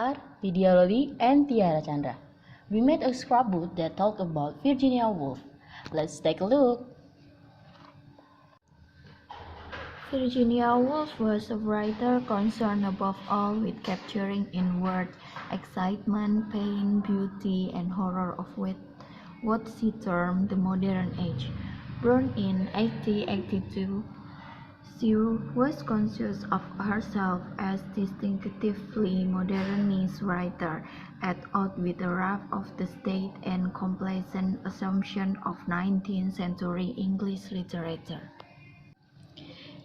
are Lidya Loly and Tiara Candra. We made a scrapbook that talked about Virginia Woolf. Let's take a look. Virginia Woolf was a writer concerned above all with capturing in words excitement, pain, beauty, and horror of what she termed the modern age. Born in 1882, she was conscious of herself as distinctively modernist writer, at odds with the wrath of the state and complacent assumption of 19th century English literature.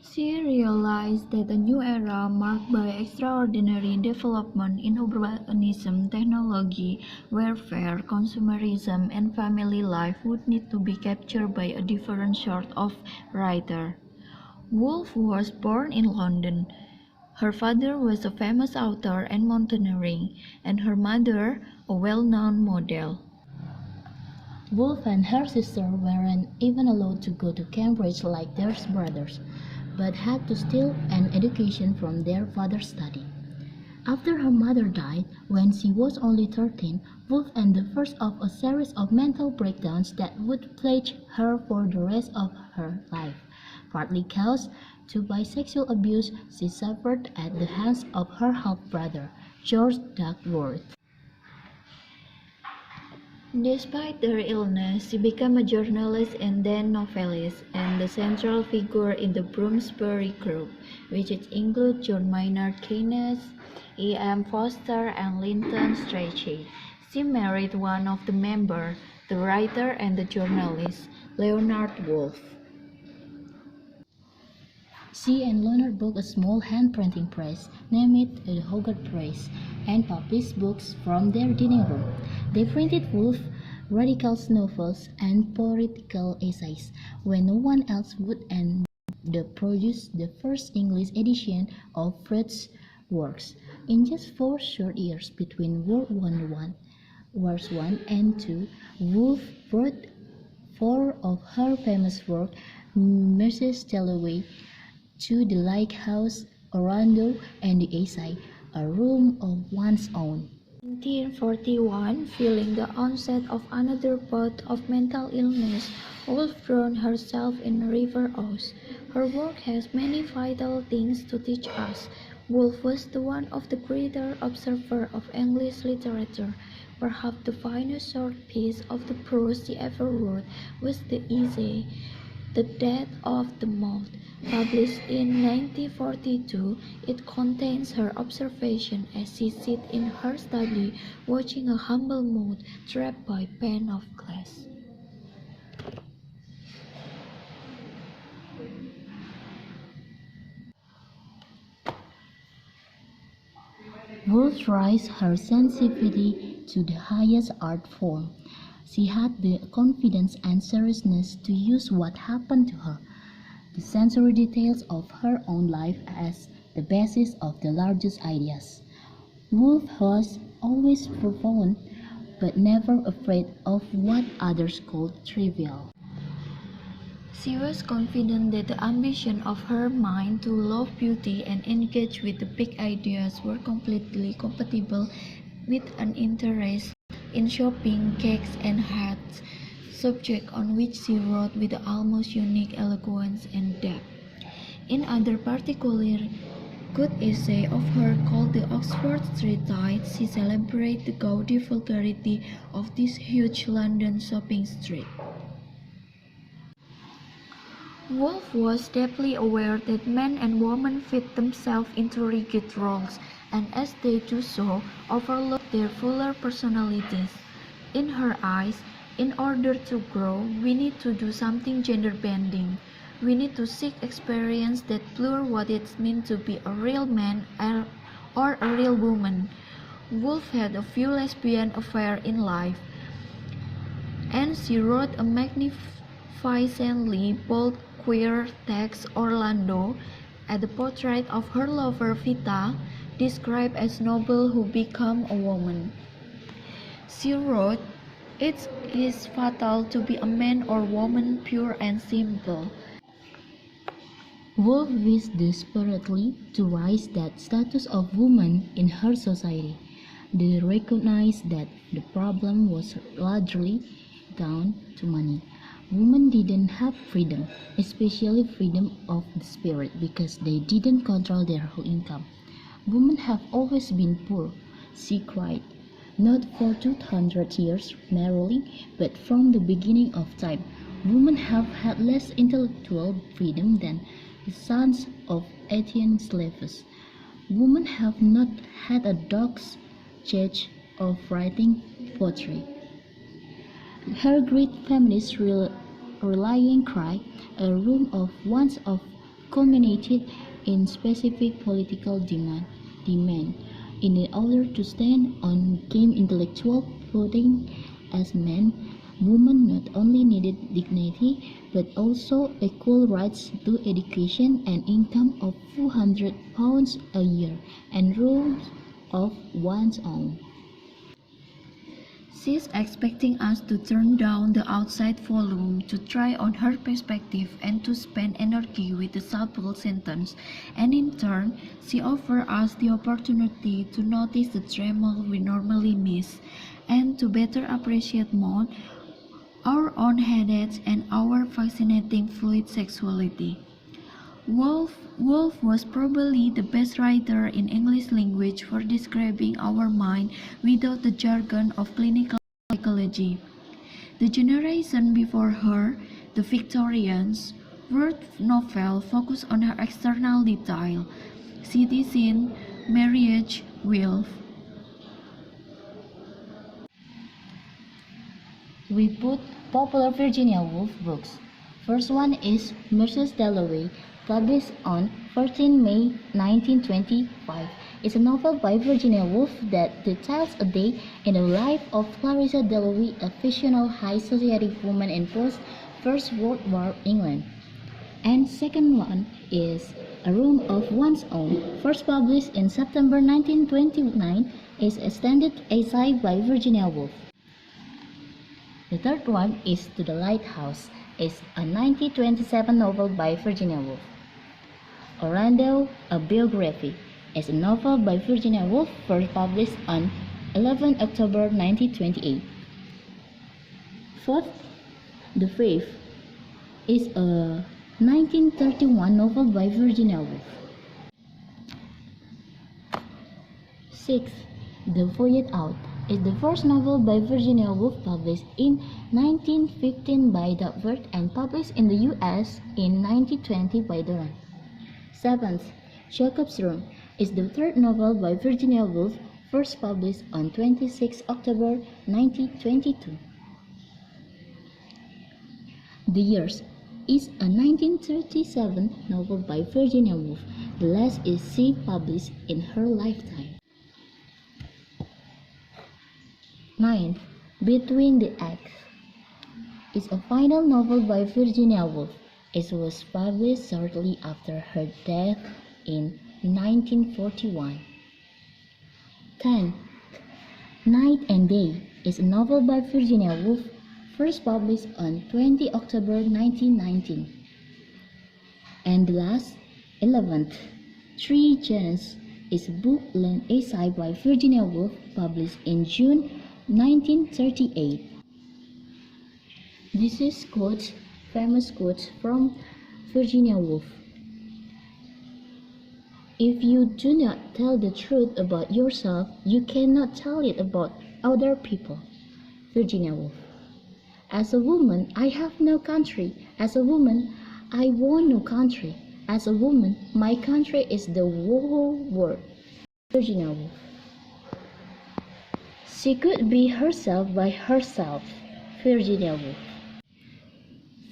She realized that a new era marked by extraordinary development in urbanism, technology, warfare, consumerism, and family life would need to be captured by a different sort of writer. Woolf was born in London. Her father was a famous author and mountaineering, and her mother a well-known model. Woolf and her sister weren't even allowed to go to Cambridge like their brothers, but had to steal an education from their father's study. After her mother died, when she was only 13, Woolf entered the first of a series of mental breakdowns that would plague her for the rest of her life, partly caused by sexual abuse she suffered at the hands of her half-brother, George Duckworth. Despite her illness, she became a journalist and then novelist, and the central figure in the Bloomsbury group, which include John Maynard Keynes, E.M. Forster, and Lyndon Strachey. She married one of the members, the writer and the journalist, Leonard Woolf. She and Leonard bought a small hand-printing press, named it the Hogarth Press, and published books from their dining room. They printed Woolf, radical novels, and political essays when no one else would, and they produced the first English edition of Freud's works. In just 4 short years between World Wars I and II, Woolf wrote 4 of her famous works: Mrs. Dalloway, To the Lighthouse, Orlando, and the Essay, A Room of One's Own. In 1941, feeling the onset of another bout of mental illness, Woolf drowned herself in River Ouse. Her work has many vital things to teach us. Woolf was one of the greater observers of English literature. Perhaps the finest short piece of the prose she ever wrote was the essay, The Death of the Moth. Published in 1942, it contains her observation as she sits in her study watching a humble moth trapped by a pane of glass. Woolf raised her sensitivity to the highest art form. She had the confidence and seriousness to use what happened to her, the sensory details of her own life, as the basis of the largest ideas. Woolf was always profound, but never afraid of what others called trivial. She was confident that the ambition of her mind to love beauty and engage with the big ideas were completely compatible with an interest in shopping, cakes, and hats, subject on which she wrote with almost unique eloquence and depth. In other particularly good essay of her called the Oxford Street Tides, she celebrates the gaudy vulgarity of this huge London shopping street. Woolf was deeply aware that men and women fit themselves into rigid roles, and as they do so, overlook their fuller personalities. In her eyes, in order to grow, we need to do something gender-bending. We need to seek experience that blur what it means to be a real man or a real woman. Woolf had a few lesbian affairs in life, and she wrote a magnificently bold queer text, Orlando, at the portrait of her lover Vita, described as noble who become a woman. She wrote, "It is fatal to be a man or woman pure and simple." Woolf wished desperately to raise that status of woman in her society. They recognized that the problem was largely down to money. Women didn't have freedom, especially freedom of the spirit, because they didn't control their whole income. Women have always been poor, she cried, not for 200 years merely, but from the beginning of time. Women have had less intellectual freedom than the sons of Athenian slaves. Women have not had a dog's charge of writing poetry. Her great feminist rallying cry, a room of once of culminated in specific political demand. In order to stand on game intellectual footing as men, women not only needed dignity but also equal rights to education and income of £200 a year and rooms of one's own. She's expecting us to turn down the outside volume, to try on her perspective, and to spend energy with the subtle sentence, and in turn, she offers us the opportunity to notice the tremor we normally miss, and to better appreciate more our own headaches and our fascinating fluid sexuality. Woolf was probably the best writer in English language for describing our mind without the jargon of clinical psychology. The generation before her, the Victorians, wrote novels focused on her external detail: citizen, marriage, wealth. We put popular Virginia Woolf books. First one is Mrs. Dalloway, published on 14 May 1925. It's a novel by Virginia Woolf that details a day in the life of Clarissa Dalloway, a fictional high society woman in post-First World War England. And second one is A Room of One's Own, first published in September 1929, is a extended essay by Virginia Woolf. The third one is To the Lighthouse, is a 1927 novel by Virginia Woolf. Orlando, a Biography, is a novel by Virginia Woolf, first published on 11 October 1928. Fourth, The Faith, is a 1931 novel by Virginia Woolf. Sixth, The Voyage Out, is the first novel by Virginia Woolf, published in 1915 by Duckworth and published in the U.S. in 1920 by Doran. Seventh, Jacob's Room, is the third novel by Virginia Woolf, first published on 26 October 1922. The Years is a 1937 novel by Virginia Woolf. The last is she published in her lifetime. Ninth, Between the Acts, is a final novel by Virginia Woolf. It was published shortly after her death in 1941. 10. Night and Day is a novel by Virginia Woolf, first published on 20 October 1919. And the last, 11th, Three Genes, is a book-length essay by Virginia Woolf, published in June 1938. This is famous quotes from Virginia Woolf. If you do not tell the truth about yourself, you cannot tell it about other people. Virginia Woolf. As a woman, I have no country. As a woman, I want no country. As a woman, my country is the whole world. Virginia Woolf. She could be herself by herself. Virginia Woolf.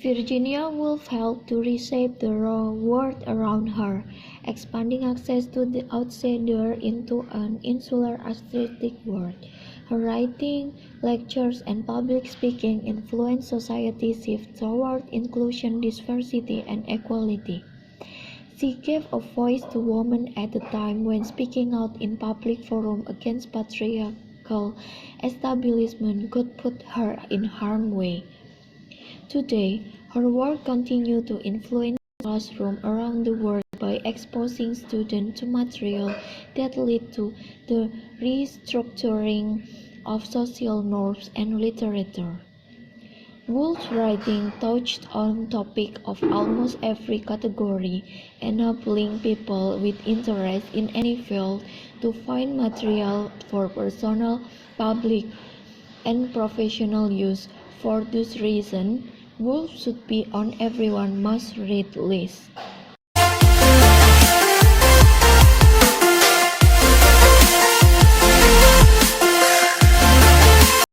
Virginia Woolf helped to reshape the raw world around her, expanding access to the outsider into an insular aesthetic world. Her writing, lectures, and public speaking influenced society's shift toward inclusion, diversity, and equality. She gave a voice to women at a time when speaking out in public forum against patriarchal establishment could put her in harm's way. Today, her work continues to influence classrooms around the world by exposing students to material that lead to the restructuring of social norms and literature. Woolf's writing touched on topics of almost every category, enabling people with interest in any field to find material for personal, public, and professional use. For this reason, Woolf should be on everyone's must-read list.